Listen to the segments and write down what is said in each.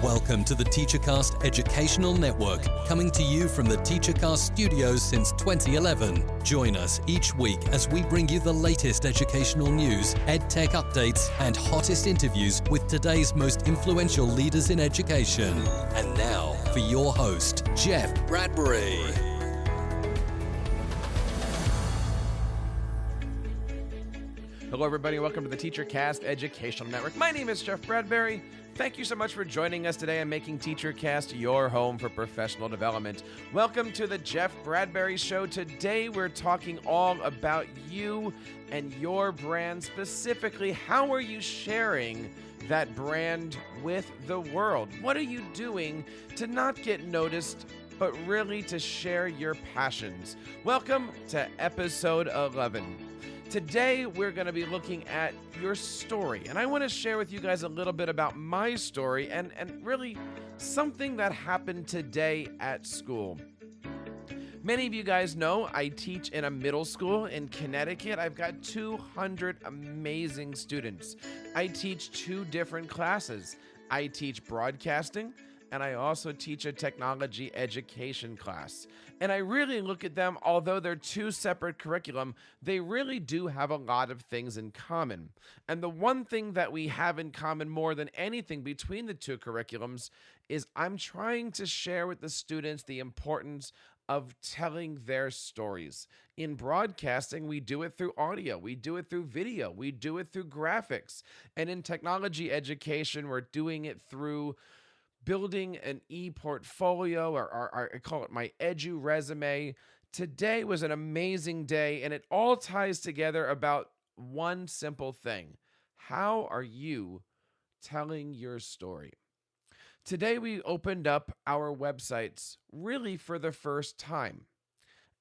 Welcome to the TeacherCast Educational Network, coming to you from the TeacherCast studios since 2011. Join us each week as we bring you the latest educational news, EdTech updates, and hottest interviews with today's most influential leaders in education. And now, for your host, Jeff Bradbury. Hello, everybody, and welcome to the TeacherCast Educational Network. My name is Jeff Bradbury. Thank you so much for joining us today and making TeacherCast your home for professional development. Welcome to the Jeff Bradbury Show. Today, we're talking all about you and your brand. Specifically, how are you sharing that brand with the world? What are you doing to not get noticed, but really to share your passions? Welcome to episode 11. Today, we're going to be looking at your story, and I want to share with you guys a little bit about my story and really something that happened today at school. Many of you guys know I teach in a middle school in Connecticut. I've got 200 amazing students. I teach two different classes. I teach broadcasting, and I also teach a technology education class. And I really look at them, although they're two separate curriculum, they really do have a lot of things in common. And the one thing that we have in common more than anything between the two curriculums is I'm trying to share with the students the importance of telling their stories. In broadcasting, we do it through audio, we do it through video, we do it through graphics. And in technology education, we're doing it through building an e-portfolio, or I call it my edu resume. Today was an amazing day, and it all ties together about one simple thing. How are you telling your story? Today we opened up our websites really for the first time.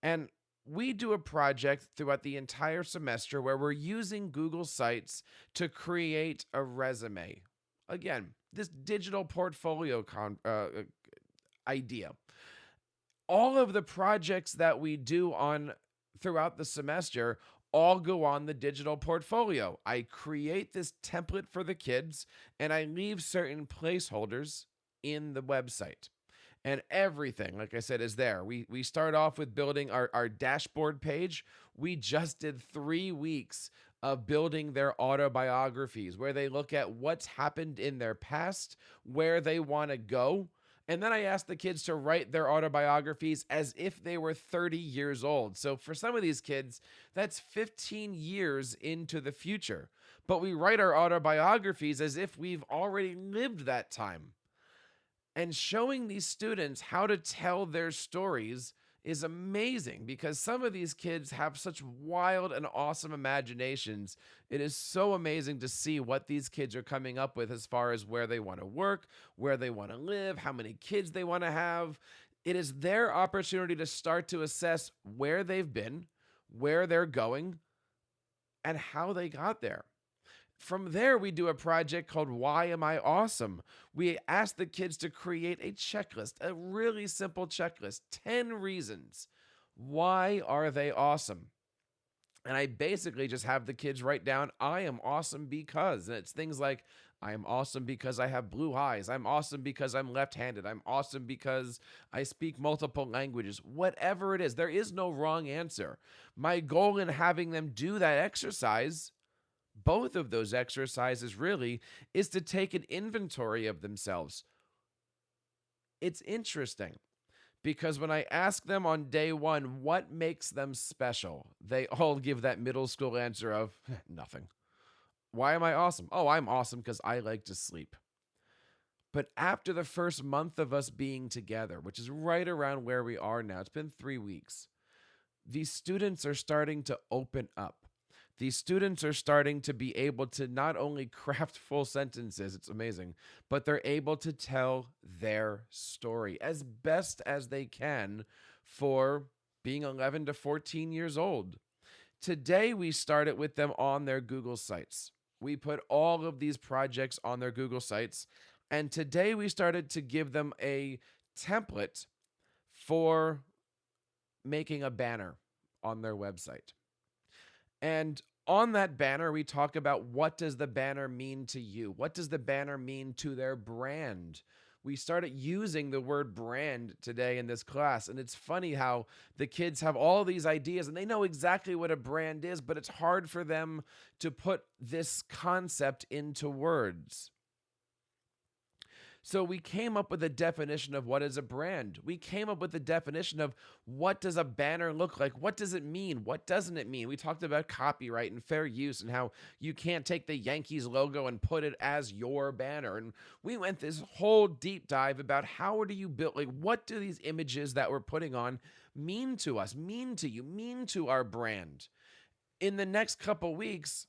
And we do a project throughout the entire semester where we're using Google Sites to create a resume. Again, this digital portfolio idea. All of the projects that we do on throughout the semester all go on the digital portfolio. I create this template for the kids, and I leave certain placeholders in the website. And everything, like I said, is there. We start off with building our dashboard page. We just did 3 weeks of building their autobiographies, where they look at what's happened in their past, where they want to go. And then I asked the kids to write their autobiographies as if they were 30 years old. So for some of these kids, that's 15 years into the future. But we write our autobiographies as if we've already lived that time. And showing these students how to tell their stories is amazing, because some of these kids have such wild and awesome imaginations. It is so amazing to see what these kids are coming up with as far as where they want to work, where they want to live, how many kids they want to have. It is their opportunity to start to assess where they've been, where they're going, and how they got there. From there, we do a project called Why Am I Awesome? We ask the kids to create a checklist, a really simple checklist, 10 reasons. Why are they awesome? And I basically just have the kids write down, I am awesome because. And it's things like, I am awesome because I have blue eyes. I'm awesome because I'm left-handed. I'm awesome because I speak multiple languages. Whatever it is, there is no wrong answer. My goal in having them do that exercise, both of those exercises really, is to take an inventory of themselves. It's interesting because when I ask them on day one, what makes them special? They all give that middle school answer of nothing. Why am I awesome? Oh, I'm awesome because I like to sleep. But after the first month of us being together, which is right around where we are now, it's been 3 weeks, these students are starting to open up. These students are starting to be able to not only craft full sentences, it's amazing, but they're able to tell their story as best as they can for being 11 to 14 years old. Today, we started with them on their Google Sites. We put all of these projects on their Google Sites, and today we started to give them a template for making a banner on their website. And on that banner, we talk about what does the banner mean to you? What does the banner mean to their brand? we started using the word brand today in this class. And it's funny how the kids have all these ideas and they know exactly what a brand is, but it's hard for them to put this concept into words. So we came up with a definition of what is a brand. We came up with a definition of what does a banner look like? What does it mean? What doesn't it mean? We talked about copyright and fair use and how you can't take the Yankees logo and put it as your banner. And we went this whole deep dive about how do you build, like what do these images that we're putting on mean to us, mean to you, mean to our brand? In the next couple weeks,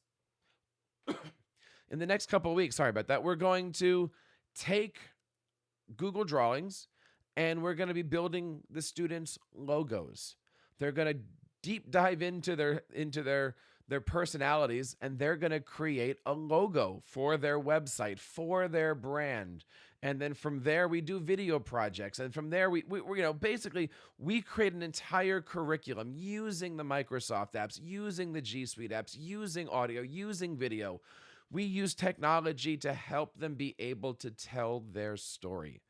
sorry about that, we're going to take Google Drawings and we're going to be building the students' logos. They're going to deep dive into their personalities, and they're going to create a logo for their website, for their brand. And then from there, we do video projects. And from there, we basically we create an entire curriculum using the Microsoft apps, using the G Suite apps, using audio, using video. We use technology to help them be able to tell their story.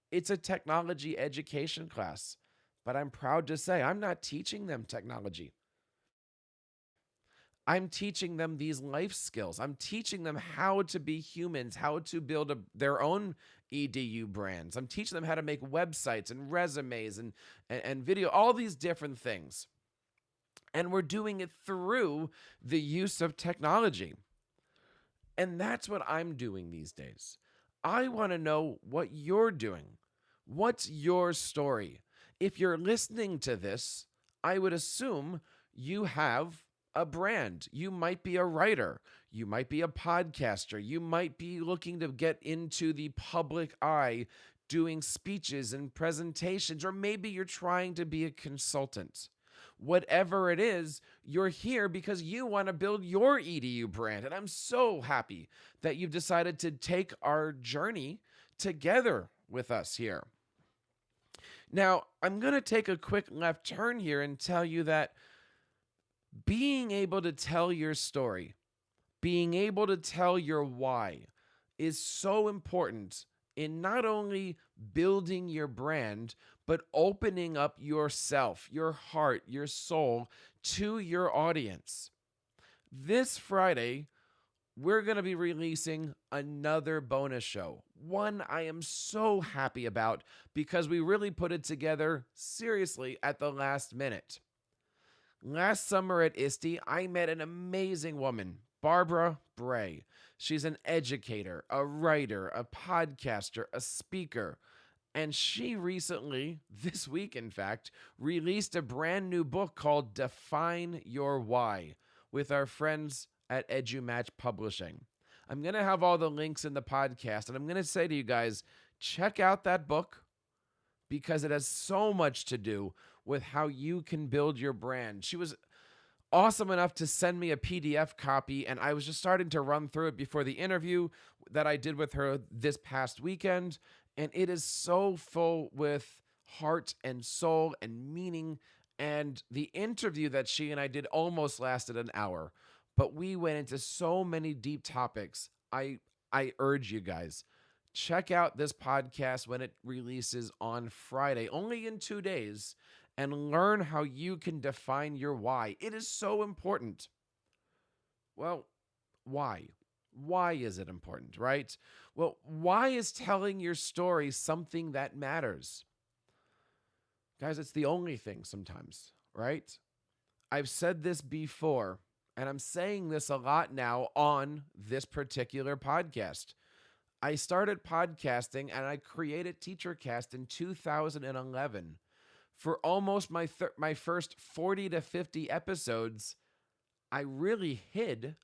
It's a technology education class, but I'm proud to say I'm not teaching them technology. I'm teaching them these life skills. I'm teaching them how to be humans, how to build their own EDU brands. I'm teaching them how to make websites and resumes and video, all these different things. And we're doing it through the use of technology. And that's what I'm doing these days. I want to know what you're doing. What's your story? If you're listening to this, I would assume you have a brand. You might be a writer. You might be a podcaster. You might be looking to get into the public eye doing speeches and presentations, or maybe you're trying to be a consultant. Whatever it is, you're here because you want to build your EDU brand. And I'm so happy that you've decided to take our journey together with us here. Now, I'm going to take a quick left turn here and tell you that being able to tell your story, being able to tell your why is so important in not only building your brand, but opening up yourself, your heart, your soul to your audience. This Friday, we're going to be releasing another bonus show. One I am so happy about because we really put it together seriously at the last minute. Last summer at ISTE, I met an amazing woman, Barbara Bray. She's an educator, a writer, a podcaster, a speaker. And she recently, this week in fact, released a brand new book called Define Your Why with our friends at EduMatch Publishing. I'm going to have all the links in the podcast, and I'm going to say to you guys, check out that book because it has so much to do with how you can build your brand. She was awesome enough to send me a PDF copy, and I was just starting to run through it before the interview that I did with her this past weekend, and it is so full with heart and soul and meaning, and the interview that she and I did almost lasted an hour, but we went into so many deep topics. I urge you guys, check out this podcast when it releases on Friday, only in 2 days, and learn how you can define your why. It is so important. Well, why? Why is it important, right? Well, why is telling your story something that matters? Guys, it's the only thing sometimes, right? I've said this before, and I'm saying this a lot now on this particular podcast. I started podcasting and I created TeacherCast in 2011. For almost my first 40 to 50 episodes, I really hid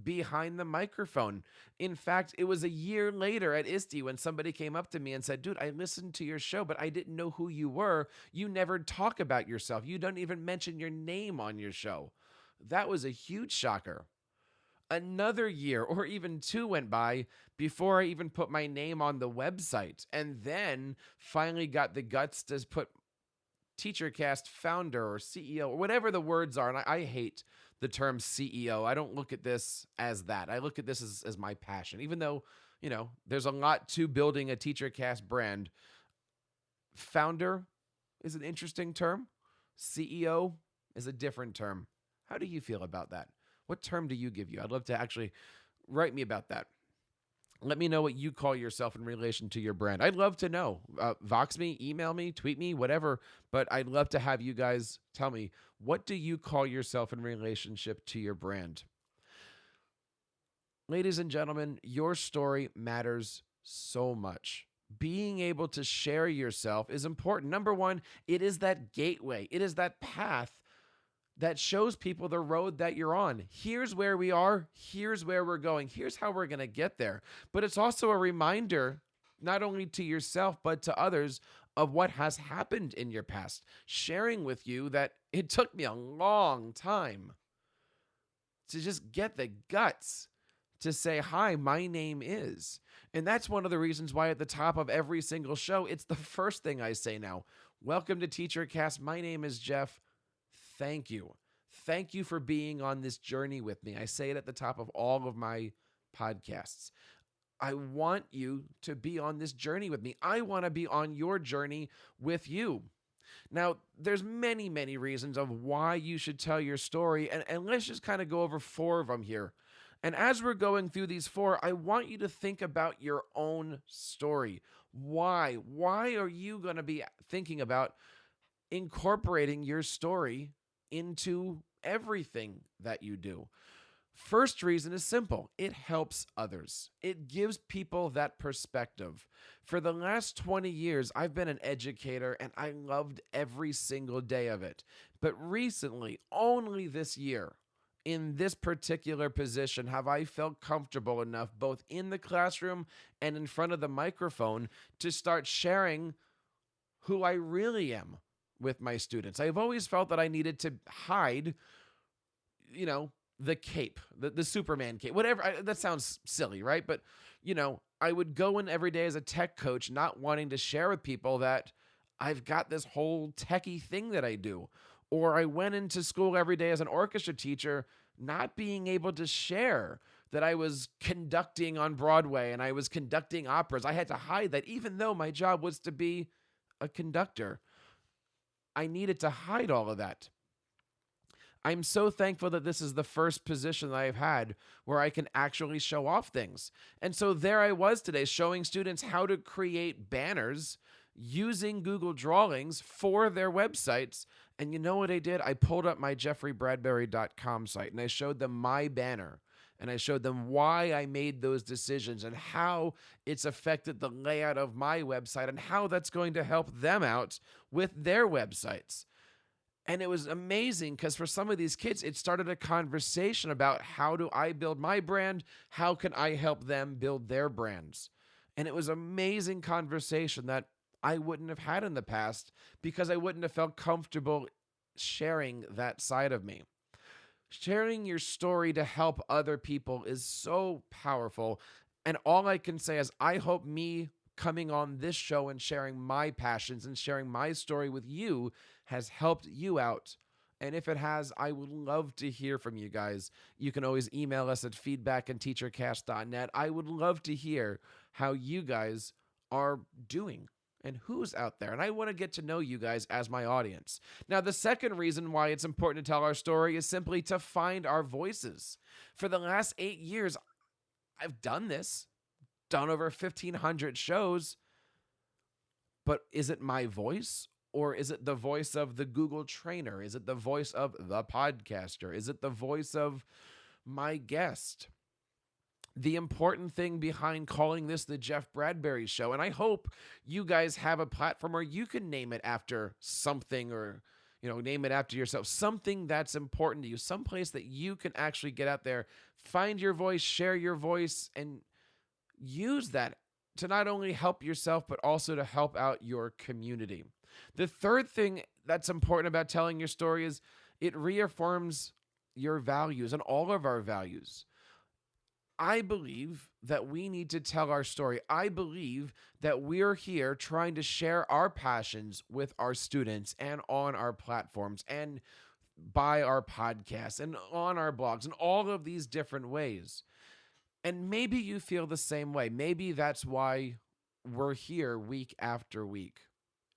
behind the microphone. In fact, it was a year later at ISTE when somebody came up to me and said, dude, I listened to your show, but I didn't know who you were. You never talk about yourself. You don't even mention your name on your show. That was a huge shocker. Another year or even 2 went by before I even put my name on the website, and then finally got the guts to put TeacherCast founder or CEO or whatever the words are. And I hate the term CEO. I don't look at this as that. I look at this as my passion, even though there's a lot to building a TeacherCast brand. Founder is an interesting term. CEO is a different term. How do you feel about that? What term do you give you? I'd love to actually write me about that. Let me know what you call yourself in relation to your brand. I'd love to know. Vox me, email me, tweet me, whatever. But I'd love to have you guys tell me, what do you call yourself in relationship to your brand? Ladies and gentlemen, your story matters so much. Being able to share yourself is important. Number one, it is that gateway. It is that path that shows people the road that you're on. Here's where we are. Here's where we're going. Here's how we're going to get there. But it's also a reminder, not only to yourself, but to others, of what has happened in your past. Sharing with you that it took me a long time to just get the guts to say, hi, my name is. And that's one of the reasons why at the top of every single show, it's the first thing I say now. Welcome to TeacherCast. My name is Jeff. Thank you. Thank you for being on this journey with me. I say it at the top of all of my podcasts. I want you to be on this journey with me. I want to be on your journey with you. Now, there's many, many reasons of why you should tell your story, and let's just kind of go over 4 of them here. And as we're going through these 4, I want you to think about your own story. Why? Why are you going to be thinking about incorporating your story into everything that you do? First reason is simple. It helps others. It gives people that perspective. For the last 20 years, I've been an educator and I loved every single day of it. But recently, only this year, in this particular position, have I felt comfortable enough both in the classroom and in front of the microphone to start sharing who I really am with my students. I've always felt that I needed to hide, the cape, the Superman cape, whatever. That sounds silly, right? But, I would go in every day as a tech coach, not wanting to share with people that I've got this whole techie thing that I do. Or I went into school every day as an orchestra teacher, not being able to share that I was conducting on Broadway and I was conducting operas. I had to hide that, even though my job was to be a conductor. I needed to hide all of that. I'm so thankful that this is the first position that I've had where I can actually show off things. And so there I was today showing students how to create banners using Google Drawings for their websites. And you know what I did? I pulled up my jeffreybradbury.com site and I showed them my banner. And I showed them why I made those decisions and how it's affected the layout of my website and how that's going to help them out with their websites. And it was amazing because for some of these kids, it started a conversation about how do I build my brand? How can I help them build their brands? And it was an amazing conversation that I wouldn't have had in the past because I wouldn't have felt comfortable sharing that side of me. Sharing your story to help other people is so powerful. And all I can say is I hope me coming on this show and sharing my passions and sharing my story with you has helped you out. And if it has, I would love to hear from you guys. You can always email us at feedback@teachercast.net. I would love to hear how you guys are doing and who's out there. And I want to get to know you guys as my audience. Now, the second reason why it's important to tell our story is simply to find our voices. For the last 8 years, I've done this, done over 1,500 shows, but is it my voice? Or is it the voice of the Google trainer? Is it the voice of the podcaster? Is it the voice of my guest? The important thing behind calling this the Jeff Bradbury Show, and I hope you guys have a platform where you can name it after something or, name it after yourself, something that's important to you, someplace that you can actually get out there, find your voice, share your voice, and use that to not only help yourself, but also to help out your community. The third thing that's important about telling your story is it reaffirms your values and all of our values. I believe that we need to tell our story. I believe that we're here trying to share our passions with our students and on our platforms and by our podcasts and on our blogs and all of these different ways. And maybe you feel the same way. Maybe that's why we're here week after week.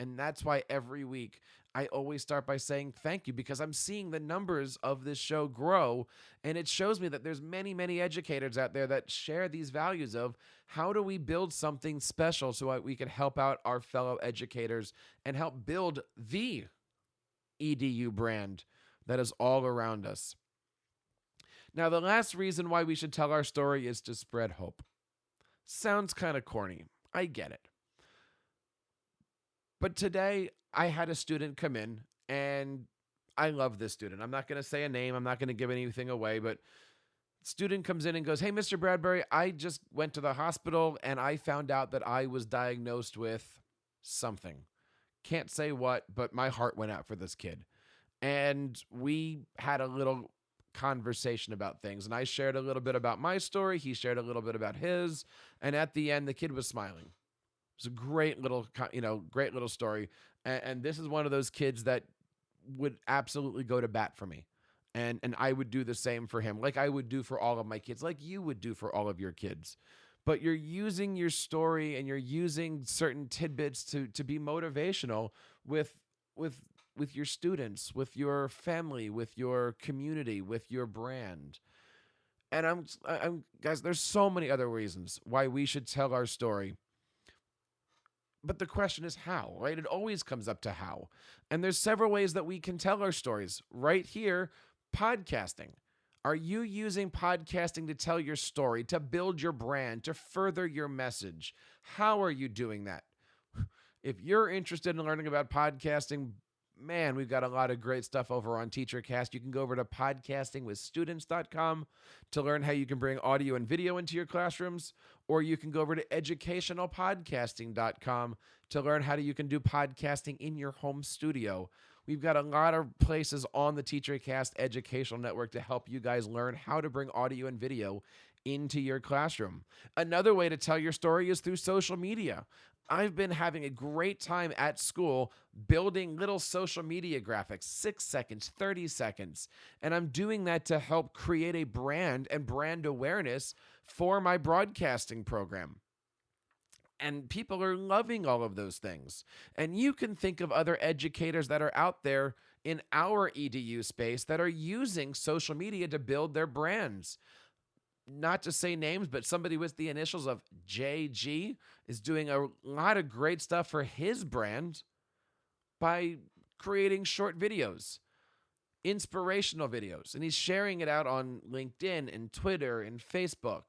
And that's why every week I always start by saying thank you, because I'm seeing the numbers of this show grow. And it shows me that there's many, many educators out there that share these values of how do we build something special so that we can help out our fellow educators and help build the EDU brand that is all around us. Now, the last reason why we should tell our story is to spread hope. Sounds kind of corny. I get it. But today, I had a student come in, and I love this student. I'm not going to say a name. I'm not going to give anything away, but student comes in and goes, "Hey, Mr. Bradbury, I just went to the hospital, and I found out that I was diagnosed with something. Can't say what, but my heart went out for this kid." And we had a little conversation about things, and I shared a little bit about my story. He shared a little bit about his, and at the end, the kid was smiling. It was a great little, great little story. And this is one of those kids that would absolutely go to bat for me, and I would do the same for him, like I would do for all of my kids, like you would do for all of your kids. But you're using your story and you're using certain tidbits to be motivational with your students, with your family, with your community, with your brand. And I'm guys, there's so many other reasons why we should tell our story. But the question is how, right? It always comes up to how. And there's several ways that we can tell our stories. Right here, podcasting. Are you using podcasting to tell your story, to build your brand, to further your message? How are you doing that? If you're interested in learning about podcasting, man, we've got a lot of great stuff over on TeacherCast. You can go over to podcastingwithstudents.com to learn how you can bring audio and video into your classrooms, or you can go over to educationalpodcasting.com to learn how you can do podcasting in your home studio. We've got a lot of places on the TeacherCast Educational Network to help you guys learn how to bring audio and video into your classroom. Another way to tell your story is through social media. I've been having a great time at school building little social media graphics, 6 seconds, 30 seconds. And I'm doing that to help create a brand and brand awareness for my broadcasting program. And people are loving all of those things. And you can think of other educators that are out there in our EDU space that are using social media to build their brands. Not to say names, but somebody with the initials of JG is doing a lot of great stuff for his brand by creating short videos, inspirational videos, and he's sharing it out on LinkedIn and Twitter and Facebook.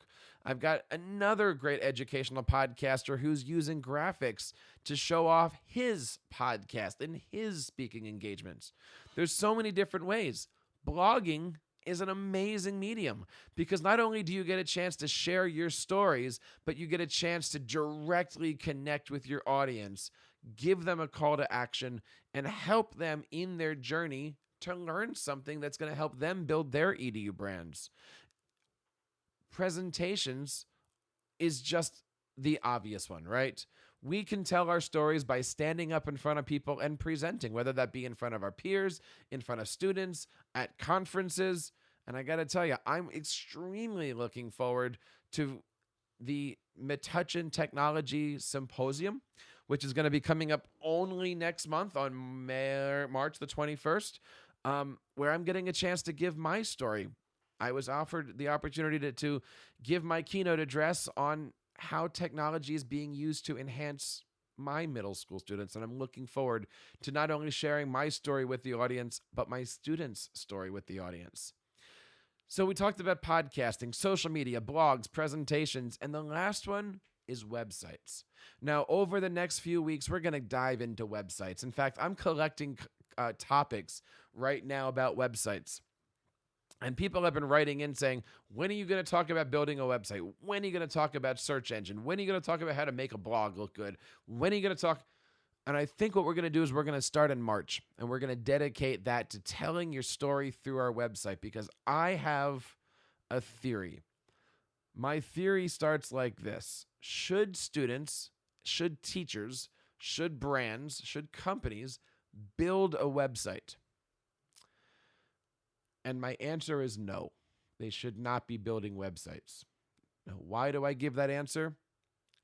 I've got another great educational podcaster who's using graphics to show off his podcast and his speaking engagements. There's so many different ways. Blogging is an amazing medium because not only do you get a chance to share your stories, but you get a chance to directly connect with your audience, give them a call to action, and help them in their journey to learn something that's going to help them build their EDU brands. Presentations is just the obvious one, right? We can tell our stories by standing up in front of people and presenting, whether that be in front of our peers, in front of students, at conferences. And I got to tell you, I'm extremely looking forward to the Metuchen Technology Symposium, which is going to be coming up only next month on March the 21st, where I'm getting a chance to give my story. I was offered the opportunity to give my keynote address on how technology is being used to enhance my middle school students. And I'm looking forward to not only sharing my story with the audience, but my students' story with the audience. So we talked about podcasting, social media, blogs, presentations, and the last one is websites. Now, over the next few weeks, we're going to dive into websites. In fact, I'm collecting topics right now about websites. And people have been writing in saying, when are you going to talk about building a website? When are you going to talk about search engine? When are you going to talk about how to make a blog look good? When are you going to talk? And I think what we're going to do is we're going to start in March, and we're going to dedicate that to telling your story through our website, because I have a theory. My theory starts like this. Should students, should teachers, should brands, should companies build a website? And my answer is no. They should not be building websites. Now, why do I give that answer?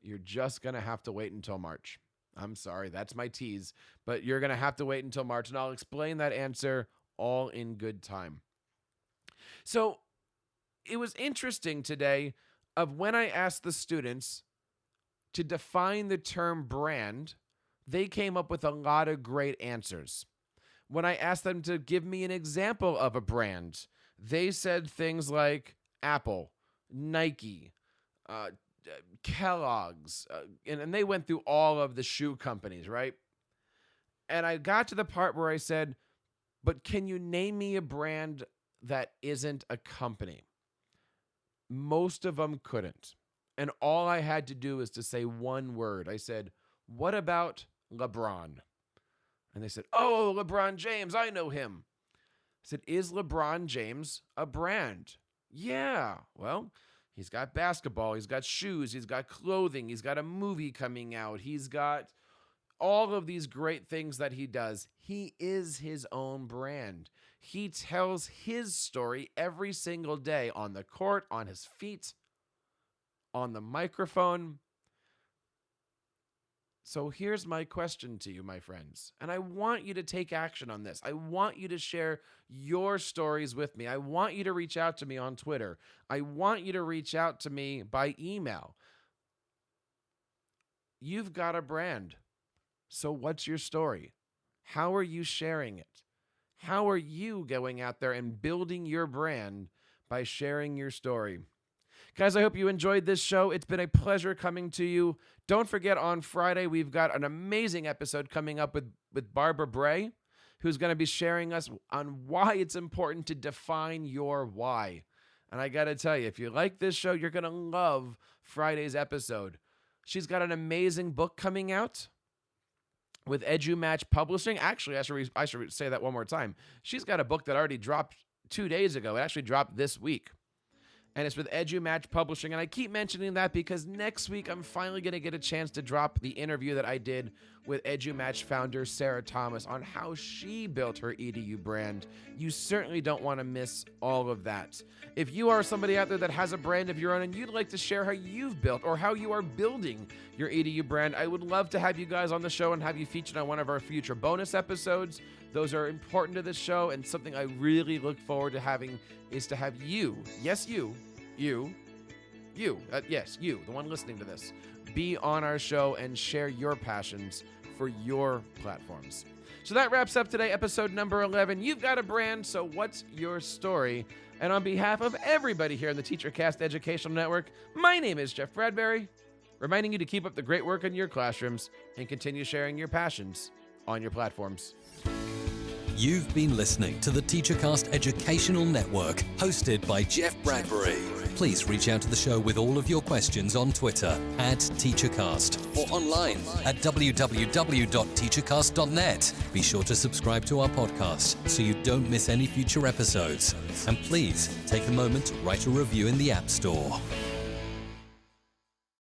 You're just going to have to wait until March. I'm sorry, that's my tease, but you're going to have to wait until March, and I'll explain that answer all in good time. So it was interesting today of when I asked the students to define the term brand, they came up with a lot of great answers. When I asked them to give me an example of a brand, they said things like Apple, Nike, Kellogg's, and they went through all of the shoe companies, right? And I got to the part where I said, but can you name me a brand that isn't a company? Most of them couldn't. And all I had to do is to say one word. I said, what about LeBron? And they said, oh, LeBron James, I know him. I said, is LeBron James a brand? Yeah. Well, he's got basketball, he's got shoes, he's got clothing, he's got a movie coming out, he's got all of these great things that he does. He is his own brand. He tells his story every single day on the court, on his feet, on the microphone. So here's my question to you, my friends, and I want you to take action on this. I want you to share your stories with me. I want you to reach out to me on Twitter. I want you to reach out to me by email. You've got a brand. So what's your story? How are you sharing it? How are you going out there and building your brand by sharing your story? Guys, I hope you enjoyed this show. It's been a pleasure coming to you. Don't forget, on Friday, we've got an amazing episode coming up with Barbara Bray, who's going to be sharing us on why it's important to define your why. And I got to tell you, if you like this show, you're going to love Friday's episode. She's got an amazing book coming out with EduMatch Publishing. Actually, I should say that one more time. She's got a book that already dropped 2 days ago. It actually dropped this week. And it's with EduMatch Publishing. And I keep mentioning that because next week I'm finally going to get a chance to drop the interview that I did with EduMatch founder Sarah Thomas on how she built her EDU brand. You certainly don't want to miss all of that. If you are somebody out there that has a brand of your own and you'd like to share how you've built or how you are building your EDU brand, I would love to have you guys on the show and have you featured on one of our future bonus episodes. Those are important to this show, and something I really look forward to having is to have you, yes, you, the one listening to this, be on our show and share your passions for your platforms. So that wraps up today, episode number 11. You've got a brand, so what's your story? And on behalf of everybody here in the TeacherCast Educational Network, my name is Jeff Bradbury, reminding you to keep up the great work in your classrooms and continue sharing your passions on your platforms. You've been listening to the TeacherCast Educational Network, hosted by Jeff Bradbury. Please reach out to the show with all of your questions on Twitter @TeacherCast or online at www.teachercast.net. Be sure to subscribe to our podcast so you don't miss any future episodes. And please take a moment to write a review in the App Store.